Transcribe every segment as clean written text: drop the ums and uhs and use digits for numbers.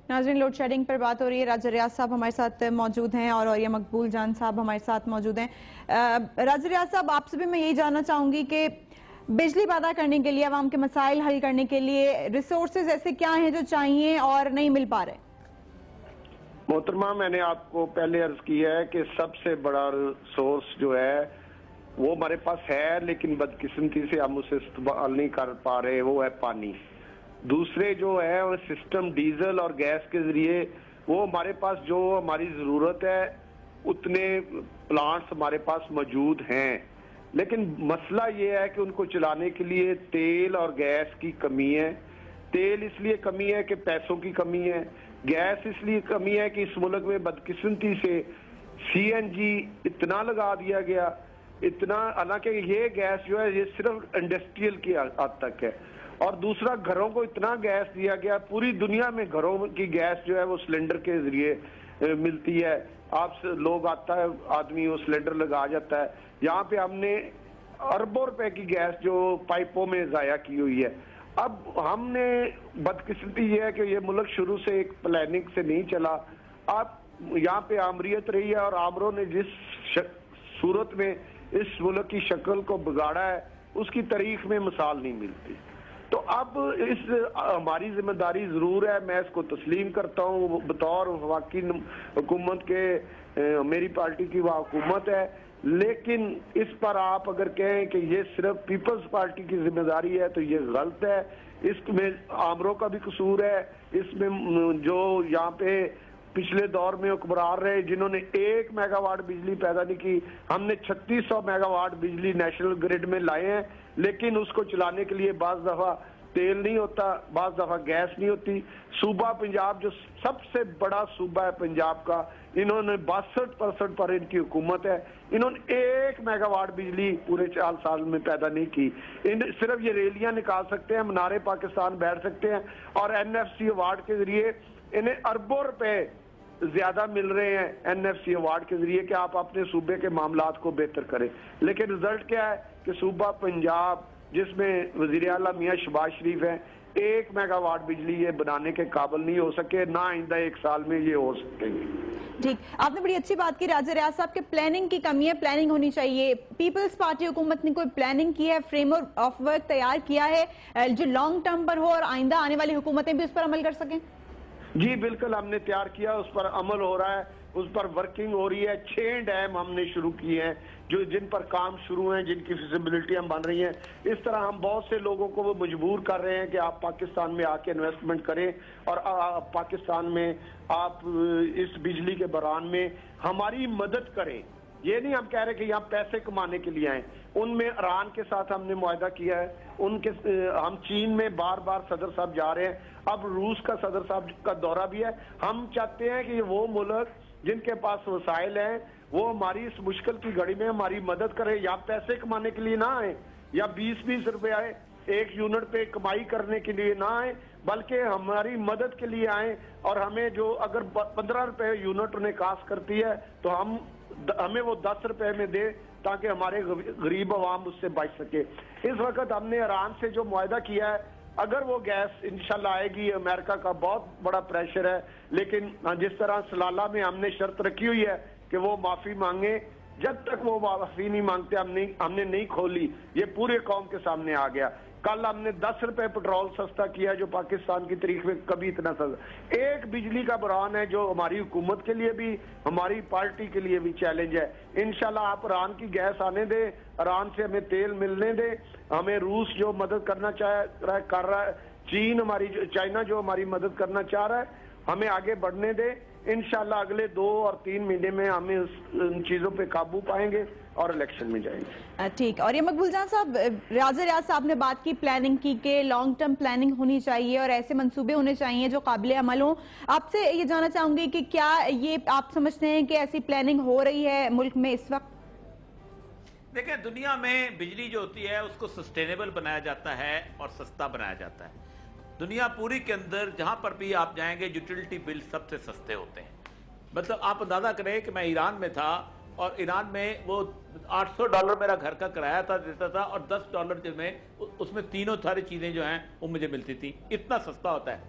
नाज़रीन, load shedding पर बात हो रही है। राजा रियाज साहब हमारे साथ मौजूद हैं और ये मकबूल जान साहब हमारे साथ मौजूद हैं। राजा रियाज साहब, आपसे भी मैं यही जानना चाहूँगी कि बिजली पैदा करने के लिए, आवाम के मसाइल हल करने के लिए रिसोर्सेज ऐसे क्या हैं जो चाहिए और नहीं मिल पा रहे? मोहतरमा, मैंने आपको पहले अर्ज किया है कि सबसे बड़ा सोर्स जो है वो हमारे पास है, लेकिन बदकिस्मती से हम उसे इस्तेमाल नहीं कर पा रहे, वो है पानी। दूसरे जो है वो सिस्टम डीजल और गैस के जरिए, वो हमारे पास जो हमारी ज़रूरत है उतने प्लांट्स हमारे पास मौजूद हैं, लेकिन मसला ये है कि उनको चलाने के लिए तेल और गैस की कमी है। तेल इसलिए कमी है कि पैसों की कमी है, गैस इसलिए कमी है कि इस मुल्क में बदकिस्मती से सीएनजी इतना लगा दिया गया, इतना, हालांकि ये गैस जो है ये सिर्फ इंडस्ट्रियल की हद तक है। और दूसरा, घरों को इतना गैस दिया गया, पूरी दुनिया में घरों की गैस जो है वो सिलेंडर के जरिए मिलती है। आप लोग आता है, आदमी वो सिलेंडर लगा जाता है। यहाँ पे हमने अरबों रुपए की गैस जो पाइपों में जाया की हुई है। अब हमने, बदकिस्मती ये है कि ये मुल्क शुरू से एक प्लानिंग से नहीं चला। अब यहाँ पे आमरीत रही है और आमरों ने जिस सूरत में इस मुल्क की शक्ल को बिगाड़ा है उसकी तारीख में मिसाल नहीं मिलती। तो अब इस हमारी जिम्मेदारी जरूर है, मैं इसको तस्लीम करता हूँ बतौर वफाकी हुकूमत के, मेरी पार्टी की वह हुकूमत है, लेकिन इस पर आप अगर कहें कि ये सिर्फ पीपल्स पार्टी की जिम्मेदारी है तो ये गलत है। इसमें आमरों का भी कसूर है, इसमें जो यहाँ पे पिछले दौर में हुक्मरान रहे जिन्होंने 1 मेगावाट बिजली पैदा नहीं की, हमने 3600 मेगावाट बिजली नेशनल ग्रिड में लाए हैं, लेकिन उसको चलाने के लिए बाज दफा तेल नहीं होता, बाज दफा गैस नहीं होती। सूबा पंजाब जो सबसे बड़ा सूबा है पंजाब का, इन्होंने 62% पर इनकी हुकूमत है, इन्होंने 1 मेगावाट बिजली पूरे 4 साल में पैदा नहीं की। सिर्फ ये रैलियां निकाल सकते हैं, मीनारे पाकिस्तान बैठ सकते हैं और एनएफसी अवार्ड के जरिए इन्हें अरबों रुपए ज्यादा मिल रहे हैं एनएफसी अवार्ड के जरिए कि आप अपने सूबे के मामलात को बेहतर करें। लेकिन रिजल्ट क्या है कि सूबा पंजाब जिसमें वजीर आला मियां शहबाज शरीफ हैं, 1 मेगावाट बिजली ये बनाने के काबिल नहीं हो सके, ना आइंदा 1 साल में ये हो सकेंगे। ठीक, आपने बड़ी अच्छी बात की राजा रियाज साहब के प्लानिंग की कमी है, प्लानिंग होनी चाहिए। पीपल्स पार्टी हुकूमत ने कोई प्लानिंग की है, फ्रेमवर्क ऑफ वर्क तैयार किया है जो लॉन्ग टर्म पर हो और आइंदा आने वाली हुकूमतें भी उस पर अमल कर सकें? जी बिल्कुल, हमने तैयार किया, उस पर अमल हो रहा है, उस पर वर्किंग हो रही है। 6 डैम हमने शुरू किए हैं जो जिन पर काम शुरू हैं, जिनकी फिजिबिलिटी हम बन रही हैं। इस तरह हम बहुत से लोगों को वो मजबूर कर रहे हैं कि आप पाकिस्तान में आके इन्वेस्टमेंट करें और पाकिस्तान में आप इस बिजली के बहरान में हमारी मदद करें। ये नहीं हम कह रहे कि यहाँ पैसे कमाने के लिए आए। उनमें ईरान के साथ हमने मुआहदा किया है, उनके हम चीन में बार बार सदर साहब जा रहे हैं, अब रूस का सदर साहब का दौरा भी है। हम चाहते हैं कि वो मुल्क जिनके पास वसाइल हैं वो हमारी इस मुश्किल की घड़ी में हमारी मदद करें, या पैसे कमाने के लिए ना आए या 20-20 रुपए आए 1 यूनिट पे कमाई करने के लिए ना आए, बल्कि हमारी मदद के लिए आए। और हमें जो अगर 15 रुपए यूनिट उन्हें कास्ट करती है तो हमें वो 10 रुपए में दे ताकि हमारे गरीब अवाम उससे बच सके। इस वक्त हमने ईरान से जो मुआहदा किया है, अगर वो गैस इंशाल्लाह आएगी, अमेरिका का बहुत बड़ा प्रेशर है, लेकिन जिस तरह सलाला में हमने शर्त रखी हुई है कि वो माफी मांगे, जब तक वो माफी नहीं मांगते हमने नहीं खोली। ये पूरे कौम के सामने आ गया। कल हमने 10 रुपए पेट्रोल सस्ता किया जो पाकिस्तान की तारीख में कभी इतना सस्ता। एक बिजली का बहरान है जो हमारी हुकूमत के लिए भी, हमारी पार्टी के लिए भी चैलेंज है। इंशाल्लाह आप ईरान की गैस आने दे, ईरान से हमें तेल मिलने दे, हमें रूस जो मदद करना कर रहा है, चाइना जो हमारी मदद करना चाह रहा है, हमें आगे बढ़ने दे। इंशाल्लाह अगले 2 और 3 महीने में हमें उन चीजों पे काबू पाएंगे और इलेक्शन में जाएंगे। ठीक, और ये मकबूल जान साहब, राजा रियाज साहब ने बात की प्लानिंग की कि लॉन्ग टर्म प्लानिंग होनी चाहिए और ऐसे मंसूबे होने चाहिए जो काबिल अमल हों। आपसे ये जानना चाहूंगी कि क्या ये आप समझते हैं कि ऐसी प्लानिंग हो रही है मुल्क में इस वक्त? देखें, दुनिया में बिजली जो होती है उसको सस्टेनेबल बनाया जाता है और सस्ता बनाया जाता है। दुनिया पूरी के अंदर जहां पर भी आप जाएंगे यूटिलिटी बिल सबसे सस्ते होते हैं। मतलब आप अंदाजा करें कि मैं ईरान में था और ईरान में वो $800 मेरा घर का किराया था देता था और $10 जो में उसमें तीनों सारी चीजें जो हैं वो मुझे मिलती थी। इतना सस्ता होता है।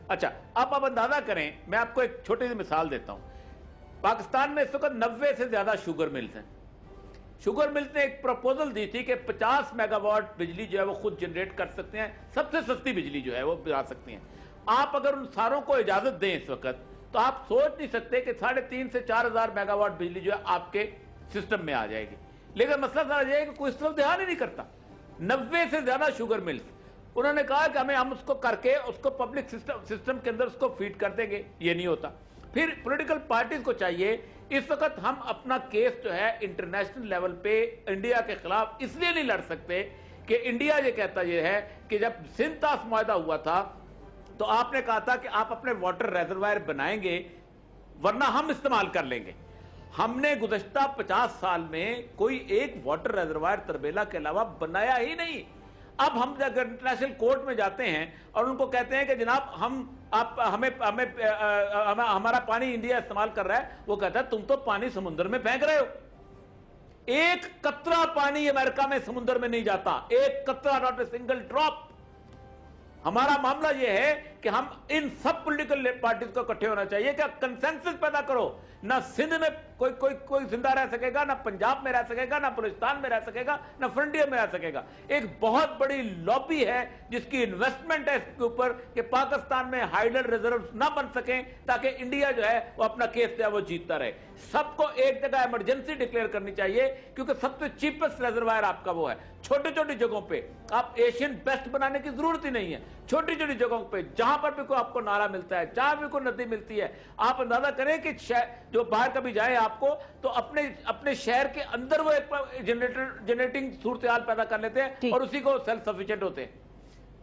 اچھا اب آپ اندازہ کریں، میں آپ کو ایک چھوٹی سی مثال دیتا ہوں. پاکستان میں اس وقت 90 سے زیادہ شوگر ملز ہیں. شوگر ملز نے ایک پروپوزل دی تھی کہ 50 میگا واٹ بجلی جو ہے وہ خود جنریٹ کر سکتے ہیں، سب سے سستی بجلی جو ہے وہ بنا سکتی ہیں. آپ اگر ان ساروں کو اجازت دیں اس وقت تو آپ سوچ نہیں سکتے کہ 3,500 سے 4,000 میگا واٹ بجلی جو ہے آپ کے سسٹم میں آ جائے گی. لیکن مسئلہ سارا یہ ہے کہ کوئی اس طرف دھیان ہی نہیں کرتا. 90 سے زیادہ شوگر ملز، انہوں نے کہا کہ ہم اس کو کر کے اس کو پبلک سسٹم کے اندر اس کو فیڈ کر دیں گے. یہ نہیں ہوتا. پھر پولیٹیکل پارٹیز کو چاہیے اس وقت ہم اپنا کیس جو ہے انٹرنیشنل لیول پہ انڈیا کے خلاف اس لیے نہیں لڑ سکتے کہ انڈیا یہ کہتا یہ ہے کہ جب سندھ طاس معاہدہ ہوا تھا تو آپ نے کہا تھا کہ آپ اپنے واٹر ریزروائر بنائیں گے ورنہ ہم استعمال کر لیں گے. ہم نے گزشتہ 50 سال میں کوئی ایک واٹر ریزروائر تربیلا کے علاوہ بنایا ہی نہیں. اب ہم اگر انٹرنیشنل کورٹ میں جاتے ہیں اور ان کو کہتے ہیں کہ جناب ہمارا پانی انڈیا استعمال کر رہا ہے، وہ کہتا ہے تم تو پانی سمندر میں پھینک رہے ہو. ایک قطرہ پانی امریکہ میں سمندر میں نہیں جاتا، ایک قطرہ، ناٹ اے سنگل ڈراپ. ہمارا معاملہ یہ ہے کہ ہم ان سب پولیٹیکل پارٹیز کو اکٹھے ہونا چاہیے کہ کنسنسس پیدا کرو. نہ سندھ میں کوئی زندہ رہ سکے گا، نہ پنجاب میں رہ سکے گا، نہ بلوچستان میں رہ سکے گا، نہ فرنٹیئر میں رہ سکے گا. ایک بہت بڑی لابی ہے جس کی انویسٹمنٹ ہے اس کے اوپر کہ پاکستان میں ہائیڈل ریزروز نہ بن سکیں تاکہ انڈیا جو ہے وہ اپنا کیس جو ہے وہ جیتتا رہے. سب کو ایک جگہ ایمرجنسی ڈکلیئر کرنی چاہیے کیونکہ سب سے چیپسٹ ریزروائر آپ کا وہ ہے. چھوٹی چھوٹی جگہوں پہ آپ ایشین بیسٹ بنانے کی ضرورت ہی نہیں ہے. چھوٹی چھوٹی جگہوں پہ جہاں پر بھی کوئی آپ کو نالا ملتا ہے، جہاں بھی کوئی ندی ملتی ہے، آپ اندازہ کریں کہ جو باہر کبھی جائے آپ کو تو اپنے شہر کے اندر وہ ایک جنریٹنگ صورتحال پیدا کر لیتے ہیں اور اسی کو سیلف سفیشینٹ ہوتے ہیں.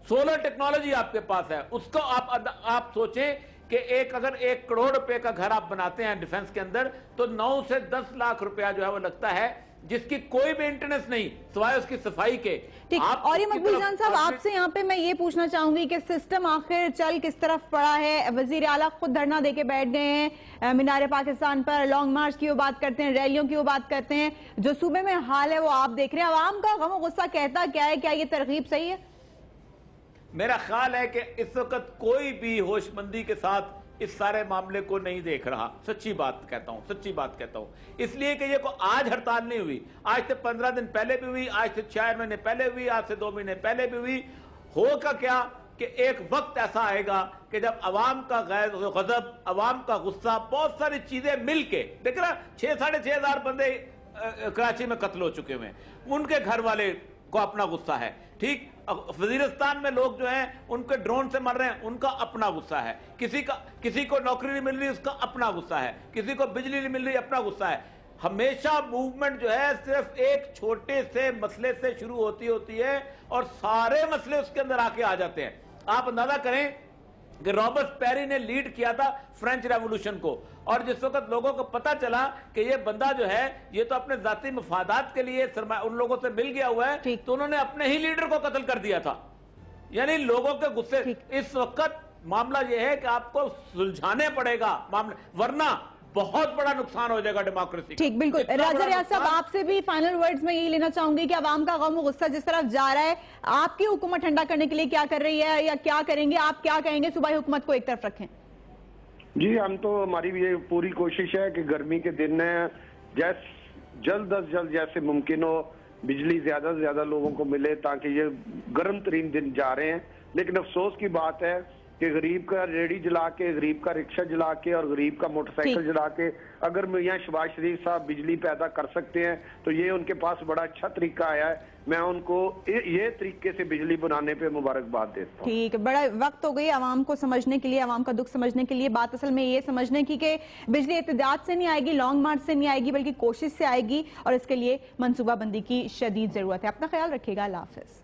سولر ٹیکنالوجی آپ کے پاس ہے، اس کو آپ سوچیں کہ اگر 1 کروڑ روپے کا گھر آپ بناتے ہیں ڈیفنس کے اندر تو 9 سے 10 لاکھ روپیہ جو ہے وہ لگتا ہے جس کی کوئی مینٹیننس نہیں سوائے اس کی صفائی کے. اور یہ مقبول جان صاحب آپ سے یہاں پہ میں یہ پوچھنا چاہوں گی کہ سسٹم آخر چل کس طرف پڑا ہے؟ وزیر اعلیٰ خود دھرنا دے کے بیٹھ گئے ہیں مینار پاکستان پر، لانگ مارچ کی وہ بات کرتے ہیں، ریلیوں کی وہ بات کرتے ہیں. جو صوبے میں حال ہے وہ آپ دیکھ رہے ہیں. عوام کا غم و غصہ کہتا کیا ہے؟ کیا یہ ترغیب صحیح ہے؟ میرا خیال ہے کہ اس وقت کوئی بھی ہوش مندی کے ساتھ اس سارے معاملے کو نہیں دیکھ رہا. سچی بات کہتا ہوں اس لیے کہ یہ کوئی آج ہڑتال نہیں ہوئی، آج سے 15 دن پہلے بھی ہوئی، آج سے 6 مہینے پہلے ہوئی، آج سے 2 مہینے پہلے بھی ہوئی. ہوگا کیا کہ ایک وقت ایسا آئے گا کہ جب عوام کا غضب، عوام کا غصہ، بہت ساری چیزیں مل کے، دیکھ رہا 6,500 ہزار بندے کراچی میں قتل ہو چکے ہوئے ہیں، ان کے گھر والے کو اپنا غصہ ہے. ٹھیک، وزیرستان میں لوگ جو ہیں ان کے ڈرون سے مر رہے ہیں، ان کا اپنا غصہ ہے. کسی کو نوکری نہیں مل رہی، اس کا اپنا غصہ ہے. کسی کو بجلی نہیں مل رہی، اپنا غصہ ہے. ہمیشہ موومنٹ جو ہے صرف ایک چھوٹے سے مسئلے سے شروع ہوتی ہے اور سارے مسئلے اس کے اندر آ کے آ جاتے ہیں. آپ اندازہ کریں کہ رابرٹ پیری نے لیڈ کیا تھا فرینچ ریولوشن کو، اور جس وقت لوگوں کو پتا چلا کہ یہ بندہ جو ہے یہ تو اپنے ذاتی مفادات کے لیے ان لوگوں سے مل گیا ہوا ہے تو انہوں نے اپنے ہی لیڈر کو قتل کر دیا تھا. یعنی لوگوں کے غصے. اس وقت معاملہ یہ ہے کہ آپ کو سلجھانے پڑے گا معاملہ، ورنہ بہت بڑا نقصان ہو جائے گا ڈیموکریسی. ٹھیک، بالکل. راجہ ریاض صاحب آپ سے بھی فائنل ورڈز میں یہی لینا چاہوں گی کہ عوام کا غم و غصہ جس طرف جا رہا ہے، آپ کی حکومت ٹھنڈا کرنے کے لیے کیا کر رہی ہے یا کیا کریں گے؟ آپ کیا کہیں گے صوبائی حکومت کو ایک طرف رکھیں؟ جی ہم تو، ہماری یہ پوری کوشش ہے کہ گرمی کے دن ہیں جلد از جلد جیسے ممکن ہو بجلی زیادہ سے زیادہ لوگوں کو ملے تاکہ یہ گرم ترین دن جا رہے ہیں. لیکن افسوس کی بات ہے کہ غریب کا ریڑی جلا کے، غریب کا رکشہ جلا کے اور غریب کا موٹر سائیکل جلا کے اگر میاں شہباز شریف صاحب بجلی پیدا کر سکتے ہیں تو یہ ان کے پاس بڑا اچھا طریقہ آیا ہے. میں ان کو یہ طریقے سے بجلی بنانے پہ مبارکباد دیتا ہوں. ٹھیک، بڑا وقت ہو گئی عوام کو سمجھنے کے لیے، عوام کا دکھ سمجھنے کے لیے. بات اصل میں یہ سمجھنے کی کہ بجلی اعتداد سے نہیں آئے گی، لانگ مارچ سے نہیں آئے گی، بلکہ کوشش سے آئے گی اور اس کے لیے منصوبہ بندی کی شدید ضرورت ہے. اپنا خیال رکھیے گا. اللہ حافظ.